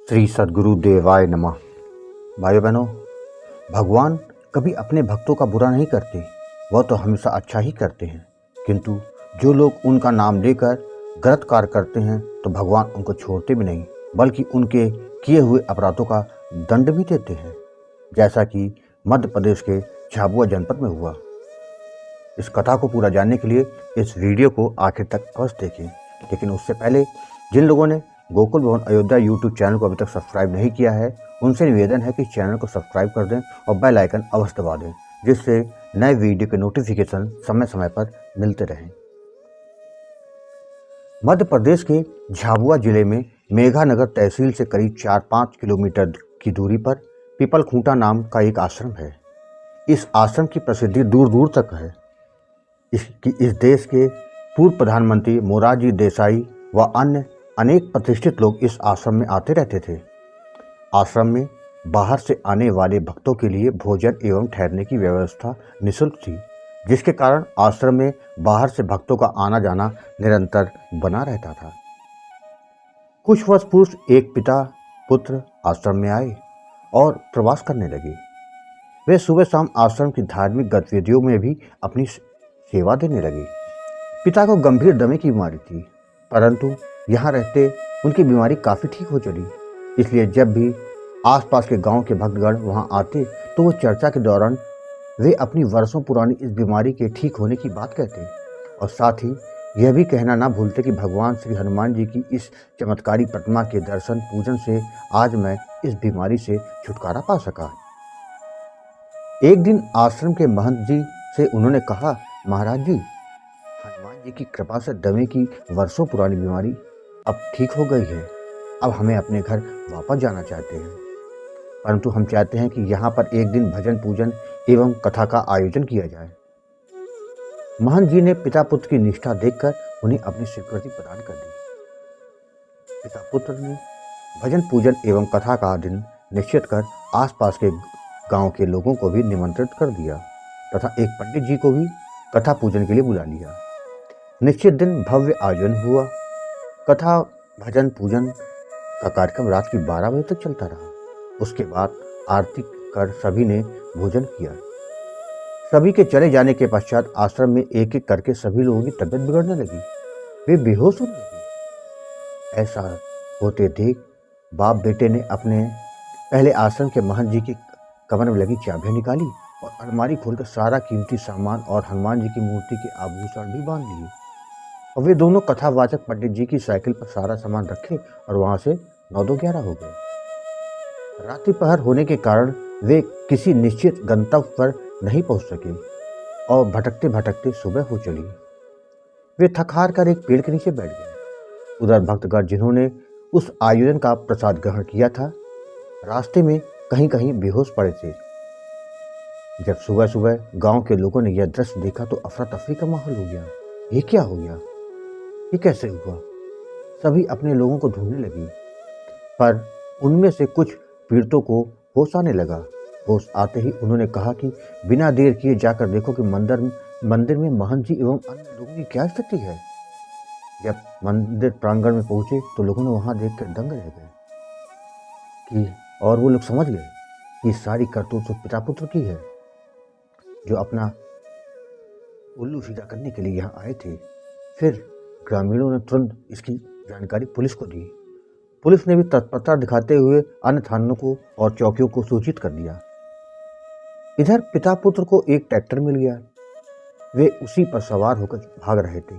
श्री सद्गुरु देवाय नमः। भाइयों बहनों, भगवान कभी अपने भक्तों का बुरा नहीं करते, वह तो हमेशा अच्छा ही करते हैं। किंतु जो लोग उनका नाम लेकर गलत कार्य करते हैं तो भगवान उनको छोड़ते भी नहीं, बल्कि उनके किए हुए अपराधों का दंड भी देते हैं, जैसा कि मध्य प्रदेश के झाबुआ जनपद में हुआ। इस कथा को पूरा जानने के लिए इस वीडियो को आखिर तक अवश्य देखें। लेकिन उससे पहले जिन लोगों ने गोकुल भवन अयोध्या यूट्यूब चैनल को अभी तक सब्सक्राइब नहीं किया है, उनसे निवेदन है कि चैनल को सब्सक्राइब कर दें और बेल आइकन अवश्य दबा दें, जिससे नए वीडियो के नोटिफिकेशन समय समय पर मिलते रहें। मध्य प्रदेश के झाबुआ जिले में मेघानगर तहसील से करीब 4-5 किलोमीटर की दूरी पर पीपल खूंटा नाम का एक आश्रम है। इस आश्रम की प्रसिद्धि दूर दूर तक है। इस देश के पूर्व प्रधानमंत्री मोरारजी देसाई व अन्य अनेक प्रतिष्ठित लोग इस आश्रम में आते रहते थे। आश्रम में बाहर से आने वाले भक्तों के लिए भोजन एवं ठहरने की व्यवस्था निःशुल्क थी, जिसके कारण आश्रम में बाहर से भक्तों का आना जाना निरंतर बना रहता था। कुछ वर्ष पूर्व एक पिता पुत्र आश्रम में आए और प्रवास करने लगे। वे सुबह शाम आश्रम की धार्मिक गतिविधियों में भी अपनी सेवा देने लगे। पिता को गंभीर दमे की बीमारी थी, परंतु यहाँ रहते उनकी बीमारी काफ़ी ठीक हो चली। इसलिए जब भी आसपास के गांव के भक्तगण वहाँ आते तो वो चर्चा के दौरान वे अपनी वर्षों पुरानी इस बीमारी के ठीक होने की बात कहते और साथ ही यह भी कहना ना भूलते कि भगवान श्री हनुमान जी की इस चमत्कारी प्रतिमा के दर्शन पूजन से आज मैं इस बीमारी से छुटकारा पा सका। एक दिन आश्रम के महंत जी से उन्होंने कहा, महाराज जी, हनुमान जी की कृपा से दमे की वर्षों पुरानी बीमारी अब ठीक हो गई है। अब हमें अपने घर वापस जाना चाहते हैं, परंतु हम चाहते हैं कि यहाँ पर एक दिन भजन पूजन एवं कथा का आयोजन किया जाए। महंत जी ने पिता पुत्र की निष्ठा देखकर उन्हें अपनी स्वीकृति प्रदान कर दी। पिता पुत्र ने भजन पूजन एवं कथा का दिन निश्चित कर आसपास के गांव के लोगों को भी निमंत्रित कर दिया तथा एक पंडित जी को भी कथा पूजन के लिए बुला लिया। निश्चित दिन भव्य आयोजन हुआ। कथा भजन पूजन का कार्यक्रम रात की 12 बजे तक चलता रहा। उसके बाद आरती कर सभी ने भोजन किया। सभी के चले जाने के पश्चात आश्रम में एक एक करके सभी लोगों की तबीयत बिगड़ने लगी। वे बेहोश होने लगे। ऐसा होते देख बाप बेटे ने अपने पहले आश्रम के महंत जी की कमर में लगी चाबियां निकाली और अलमारी खोलकर सारा कीमती सामान और हनुमान जी की मूर्ति के आभूषण भी बांध लिए। और वे दोनों कथावाचक पंडित जी की साइकिल पर सारा सामान रखे और वहां से 9-11 हो गए। रात्रि पहर होने के कारण वे किसी निश्चित गंतव्य पर नहीं पहुंच सके और भटकते भटकते सुबह हो चली। वे थक हार कर एक पेड़ के नीचे बैठ गए। उधर भक्तगण जिन्होंने उस आयोजन का प्रसाद ग्रहण किया था, रास्ते में कहीं कहीं बेहोश पड़े थे। जब सुबह सुबह गांव के लोगों ने यह दृश्य देखा तो अफरा तफरी का माहौल हो गया। ये क्या हो गया? ये कैसे हुआ? सभी अपने लोगों को ढूंढने लगी, पर उनमें से कुछ पीड़ितों को होश आने लगा। होश आते ही उन्होंने कहा कि बिना देर किए जाकर देखो कि मंदिर में महंत जी एवं अन्य लोगों की क्या स्थिति है। जब मंदिर प्रांगण में पहुंचे तो लोगों ने वहां देखकर दंग रह गए कि और वो लोग समझ गए कि सारी करतूत तो पिता पुत्र की है, जो अपना उल्लू सीधा करने के लिए यहाँ आए थे। फिर ग्रामीणों ने तुरंत इसकी जानकारी पुलिस को दी। पुलिस ने भी तत्परता दिखाते हुए अन्य थानों को और चौकियों को सूचित कर दिया। इधर पिता पुत्र को एक ट्रैक्टर मिल गया। वे उसी पर सवार होकर भाग रहे थे,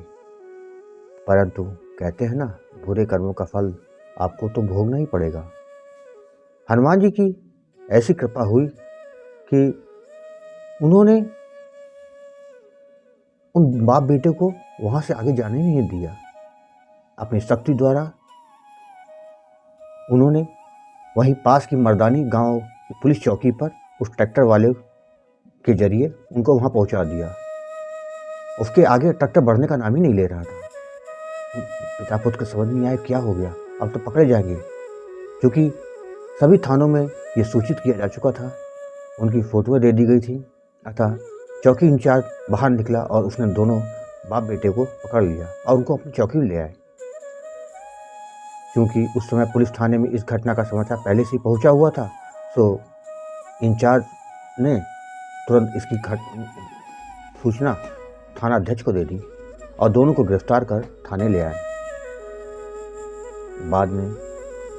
परंतु कहते हैं ना, बुरे कर्मों का फल आपको तो भोगना ही पड़ेगा। हनुमान जी की ऐसी कृपा हुई कि उन्होंने उन बाप बेटे को वहां से आगे जाने नहीं दिया। अपनी शक्ति द्वारा उन्होंने वहीं पास की मर्दानी गांव की पुलिस चौकी पर उस ट्रैक्टर वाले के जरिए उनको वहां पहुंचा दिया। उसके आगे ट्रैक्टर बढ़ने का नाम ही नहीं ले रहा था। पिता पुत्र को समझ नहीं आया क्या हो गया, अब तो पकड़े जाएंगे, क्योंकि सभी थानों में ये सूचित किया जा चुका था। उनकी फोटोएं दे दी गई थी। अतः चौकी इंचार्ज बाहर निकला और उसने दोनों बाप बेटे को पकड़ लिया और उनको अपनी चौकी में ले आए। क्योंकि उस समय पुलिस थाने में इस घटना का समाचार पहले से ही पहुंचा हुआ था, सो इंचार्ज ने तुरंत इसकी सूचना थाना अध्यक्ष को दे दी और दोनों को गिरफ्तार कर थाने ले आए। बाद में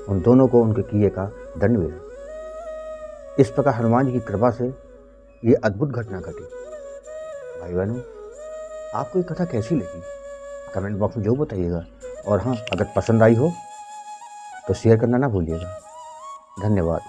उन दोनों को उनके किए का दंड मिला। इस प्रकार हनुमान जी की कृपा से ये अद्भुत घटना घटी। भाई बहनों, आपको ये कथा कैसी लगी कमेंट बॉक्स में जरूर बताइएगा, और हाँ, अगर पसंद आई हो तो शेयर करना ना भूलिएगा। धन्यवाद।